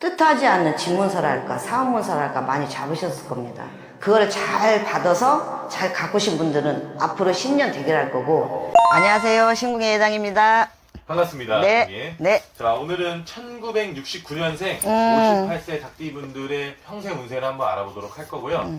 뜻하지 않는 집문서랄까 사업문서랄까 많이 잡으셨을 겁니다. 그걸 잘 받아서 잘 가꾸신 분들은 앞으로 10년 대결할 거고. 안녕하세요, 신궁의 회장입니다. 반갑습니다. 네, 네. 네. 자, 오늘은 1969년생 58세 닭띠분들의 평생 운세를 한번 알아보도록 할 거고요.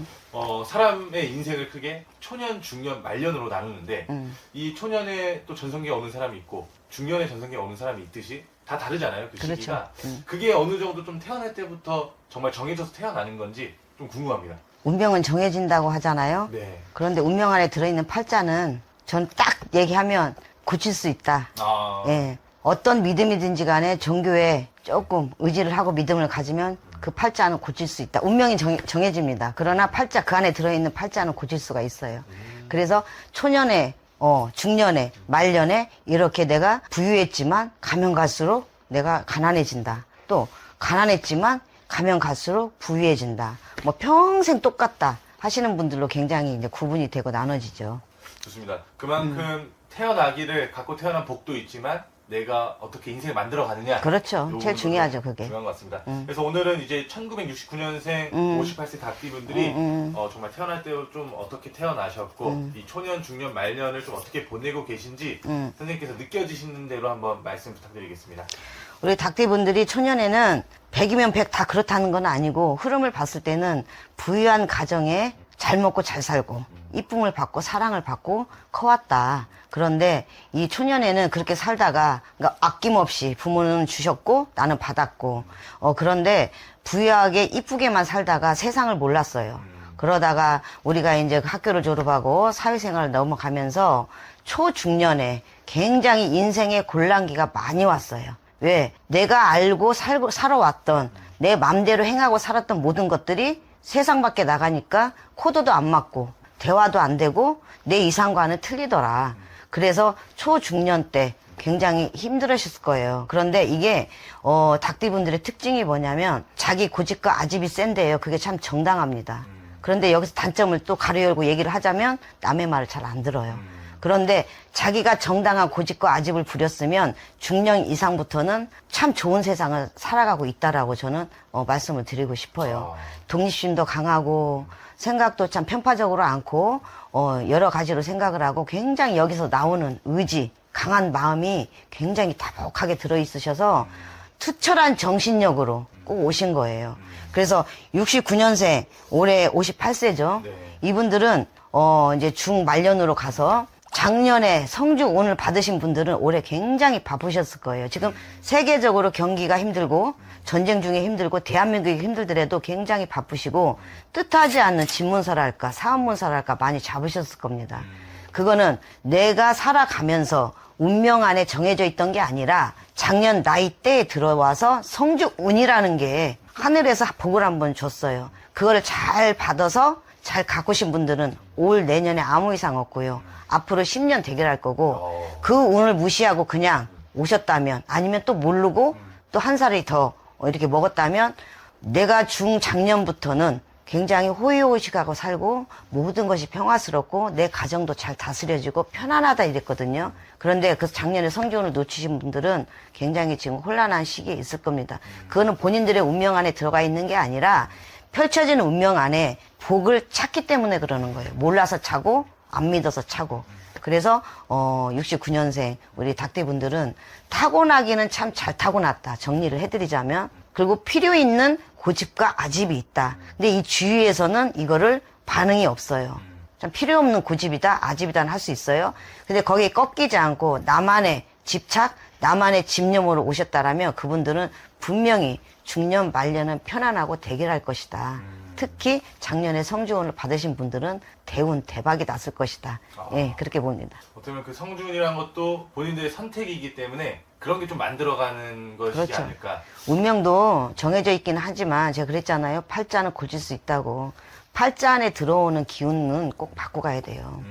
사람의 인생을 크게 초년, 중년, 말년으로 나누는데 이 초년에 또 전성기가 오는 사람이 있고 중년에 전성기가 오는 사람이 있듯이 다 다르잖아요. 그 그렇죠. 시기가. 그게 어느 정도 좀 태어날 때부터 정말 정해져서 태어나는 건지 좀 궁금합니다. 운명은 정해진다고 하잖아요. 네. 그런데 운명 안에 들어있는 팔자는 전 딱 얘기하면 고칠 수 있다. 아, 예. 어떤 믿음이든지 간에 종교에 조금 의지를 하고 믿음을 가지면 그 팔자는 고칠 수 있다. 운명이 정해집니다. 그러나 팔자, 그 안에 들어있는 팔자는 고칠 수가 있어요. 그래서 초년에, 중년에, 말년에 이렇게 내가 부유했지만 가면 갈수록 내가 가난해진다. 또 가난했지만 가면 갈수록 부유해진다. 뭐 평생 똑같다 하시는 분들로 굉장히 이제 구분이 되고 나눠지죠. 좋습니다. 그만큼 태어나기를 갖고 태어난 복도 있지만 내가 어떻게 인생을 만들어 가느냐. 그렇죠. 요 제일 부분도 중요하죠, 그게. 중요한 것 같습니다. 그래서 오늘은 이제 1969년생 58세 닭띠분들이 정말 태어날 때 좀 어떻게 태어나셨고 이 초년, 중년, 말년을 좀 어떻게 보내고 계신지 선생님께서 느껴지시는 대로 한번 말씀 부탁드리겠습니다. 우리 닭띠분들이 초년에는 100이면 100 다 그렇다는 건 아니고 흐름을 봤을 때는 부유한 가정에 잘 먹고 잘 살고 이쁨을 받고 사랑을 받고 커왔다. 그런데 이 초년에는 그렇게 살다가 그러니까 아낌없이 부모는 주셨고 나는 받았고 그런데 부유하게 이쁘게만 살다가 세상을 몰랐어요. 그러다가 우리가 이제 학교를 졸업하고 사회생활을 넘어가면서 초중년에 굉장히 인생의 곤란기가 많이 왔어요. 왜? 내가 알고 살아왔던 내 맘대로 행하고 살았던 모든 것들이 세상 밖에 나가니까 코드도 안 맞고 대화도 안 되고 내 이상과는 틀리더라. 그래서 초중년 때 굉장히 힘들으셨을 거예요. 그런데 이게 닭띠분들의 특징이 뭐냐면 자기 고집과 아집이 센데요. 그게 참 정당합니다. 그런데 여기서 단점을 또 가로 열고 얘기를 하자면 남의 말을 잘 안 들어요. 그런데 자기가 정당한 고집과 아집을 부렸으면 중년 이상부터는 참 좋은 세상을 살아가고 있다라고 저는 말씀을 드리고 싶어요. 독립심도 강하고 생각도 참 편파적으로 않고 여러 가지로 생각을 하고 굉장히 여기서 나오는 의지, 강한 마음이 굉장히 다복하게 들어있으셔서 투철한 정신력으로 꼭 오신 거예요. 그래서 69년생, 올해 58세죠. 네. 이분들은 이제 중말년으로 가서 작년에 성주운을 받으신 분들은 올해 굉장히 바쁘셨을 거예요. 지금 세계적으로 경기가 힘들고 전쟁 중에 힘들고 대한민국이 힘들더라도 굉장히 바쁘시고 뜻하지 않는 집문서랄까 사업문서랄까 많이 잡으셨을 겁니다. 그거는 내가 살아가면서 운명 안에 정해져 있던 게 아니라 작년 나이대에 들어와서 성주운이라는 게 하늘에서 복을 한번 줬어요. 그거를 잘 받아서 잘 가꾸신 분들은 올 내년에 아무 이상 없고요. 앞으로 10년 대결할 거고 그 운을 무시하고 그냥 오셨다면 아니면 또 모르고 또 한 살이 더 이렇게 먹었다면 내가 중작년부터는 굉장히 호의호식하고 살고 모든 것이 평화스럽고 내 가정도 잘 다스려지고 편안하다 이랬거든요. 그런데 그 작년에 성기운을 놓치신 분들은 굉장히 지금 혼란한 시기에 있을 겁니다. 그거는 본인들의 운명 안에 들어가 있는 게 아니라 펼쳐지는 운명 안에 복을 찾기 때문에 그러는 거예요. 몰라서 차고 안 믿어서 차고. 그래서 69년생 우리 닭띠분들은 타고나기는 참 잘 타고났다. 정리를 해드리자면. 그리고 필요 있는 고집과 아집이 있다. 근데 이 주위에서는 이거를 반응이 없어요. 참 필요 없는 고집이다, 아집이다 할 수 있어요. 근데 거기에 꺾이지 않고 나만의 집착, 나만의 집념으로 오셨다라면 그분들은 분명히 중년, 말년은 편안하고 대결할 것이다. 특히 작년에 성주운을 받으신 분들은 대운 대박이 났을 것이다. 예, 그렇게 봅니다. 어떻게 보면 그 성주운이라는 것도 본인들의 선택이기 때문에 그런 게 좀 만들어가는 것이지 그렇죠. 않을까. 운명도 정해져 있기는 하지만 제가 그랬잖아요. 팔자는 고칠 수 있다고. 팔자 안에 들어오는 기운은 꼭 바꿔 가야 돼요.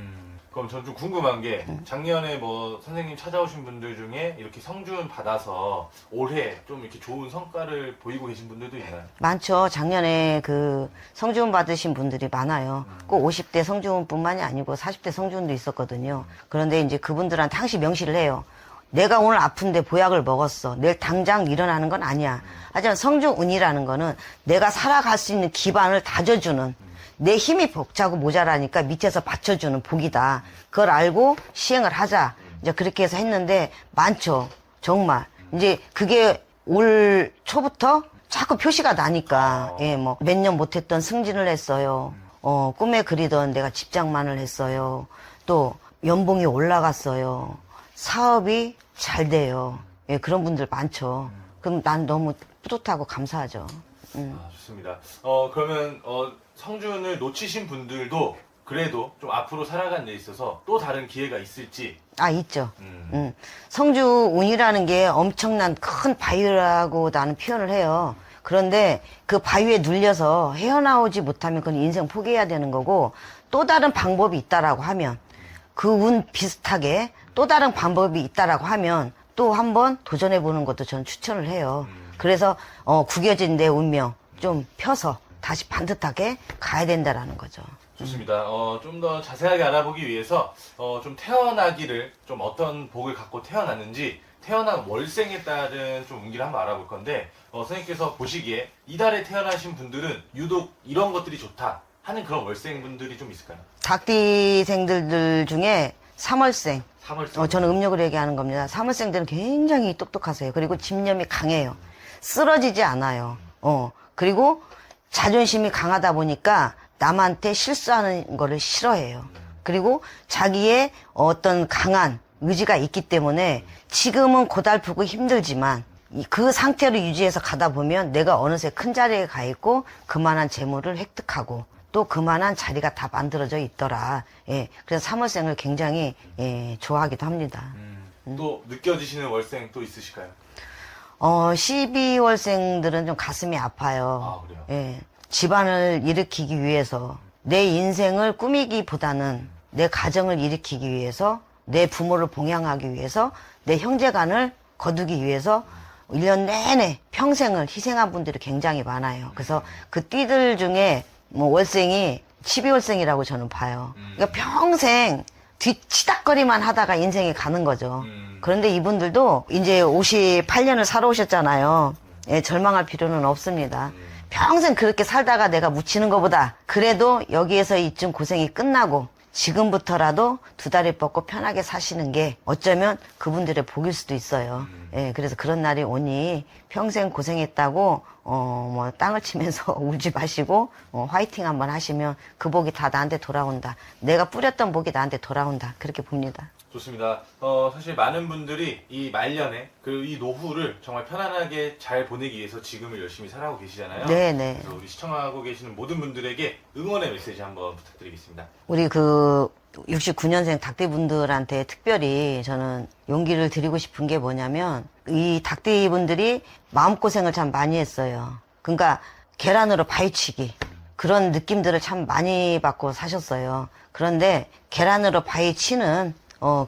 그럼 전 좀 궁금한 게 작년에 뭐 선생님 찾아오신 분들 중에 이렇게 성주운 받아서 올해 좀 이렇게 좋은 성과를 보이고 계신 분들도 있나요? 많죠. 작년에 그 성주운 받으신 분들이 많아요. 꼭 50대 성주운뿐만이 아니고 40대 성주운도 있었거든요. 그런데 이제 그분들한테 항시 명시를 해요. 내가 오늘 아픈데 보약을 먹었어. 내일 당장 일어나는 건 아니야. 하지만 성중운이라는 거는 내가 살아갈 수 있는 기반을 다져주는, 내 힘이 벅차고 모자라니까 밑에서 받쳐주는 복이다. 그걸 알고 시행을 하자. 이제 그렇게 해서 했는데 많죠. 정말. 이제 그게 올 초부터 자꾸 표시가 나니까, 예, 뭐, 몇 년 못했던 승진을 했어요. 꿈에 그리던 내가 집장만을 했어요. 또, 연봉이 올라갔어요. 사업이 잘 돼요. 예, 그런 분들 많죠. 그럼 난 너무 뿌듯하고 감사하죠. 좋습니다. 그러면 성준을 놓치신 분들도 그래도 좀 앞으로 살아가는 데 있어서 또 다른 기회가 있을지. 있죠. 성주운이라는 게 엄청난 큰 바위라고 나는 표현을 해요. 그런데 그 바위에 눌려서 헤어나오지 못하면 그건 인생 포기해야 되는 거고, 또 다른 방법이 있다라고 하면, 그 운 비슷하게 또 다른 방법이 있다라고 하면 또 한번 도전해 보는 것도 저는 추천을 해요. 그래서 구겨진 내 운명 좀 펴서 다시 반듯하게 가야 된다라는 거죠. 좋습니다. 좀 더 자세하게 알아보기 위해서 좀 태어나기를 좀 어떤 복을 갖고 태어났는지, 태어난 월생에 따른 좀 운기를 한번 알아볼 건데, 선생님께서 보시기에 이달에 태어나신 분들은 유독 이런 것들이 좋다 하는 그런 월생 분들이 좀 있을까요? 닭띠생들 중에 3월생, 3월생. 저는 음력으로 얘기하는 겁니다. 3월생들은 굉장히 똑똑하세요. 그리고 집념이 강해요. 쓰러지지 않아요. 그리고 자존심이 강하다 보니까 남한테 실수하는 거를 싫어해요. 그리고 자기의 어떤 강한 의지가 있기 때문에 지금은 고달프고 힘들지만 그 상태로 유지해서 가다 보면 내가 어느새 큰 자리에 가 있고 그만한 재물을 획득하고 또 그만한 자리가 다 만들어져 있더라. 예, 그래서 3월생을 굉장히 좋아하기도 합니다. 또 느껴지시는 월생 또 있으실까요? 12월생들은 좀 가슴이 아파요. 그래요? 예, 집안을 일으키기 위해서 내 인생을 꾸미기보다는 내 가정을 일으키기 위해서 내 부모를 봉양하기 위해서 내 형제간을 거두기 위해서 1년 내내 평생을 희생한 분들이 굉장히 많아요. 그래서 그 띠들 중에 뭐 월생이 12월생이라고 저는 봐요. 그러니까 평생 뒤치닥거리만 하다가 인생이 가는 거죠. 그런데 이분들도 이제 58년을 살아오셨잖아요. 예, 절망할 필요는 없습니다. 평생 그렇게 살다가 내가 묻히는 것보다 그래도 여기에서 이쯤 고생이 끝나고 지금부터라도 두 다리 뻗고 편하게 사시는 게 어쩌면 그분들의 복일 수도 있어요. 예, 그래서 그런 날이 오니 평생 고생했다고 뭐 땅을 치면서 울지 마시고 화이팅 한번 하시면 그 복이 다 나한테 돌아온다. 내가 뿌렸던 복이 나한테 돌아온다. 그렇게 봅니다. 좋습니다. 사실 많은 분들이 이 말년에 그 이 노후를 정말 편안하게 잘 보내기 위해서 지금을 열심히 살아가고 계시잖아요. 네네. 그래서 우리 시청하고 계시는 모든 분들에게 응원의 메시지 한번 부탁드리겠습니다. 우리 그 69년생 닭띠분들한테 특별히 저는 용기를 드리고 싶은 게 뭐냐면 이 닭띠분들이 마음고생을 참 많이 했어요. 그러니까 계란으로 바위치기 그런 느낌들을 참 많이 받고 사셨어요. 그런데 계란으로 바위치는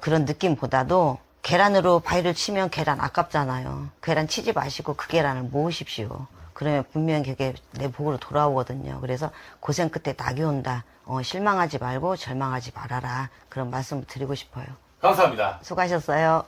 그런 느낌보다도 계란으로 바위를 치면 계란 아깝잖아요. 계란 치지 마시고 그 계란을 모으십시오. 그러면 분명히 그게 내 복으로 돌아오거든요. 그래서 고생 끝에 낙이 온다. 실망하지 말고 절망하지 말아라. 그런 말씀을 드리고 싶어요. 감사합니다. 수고하셨어요.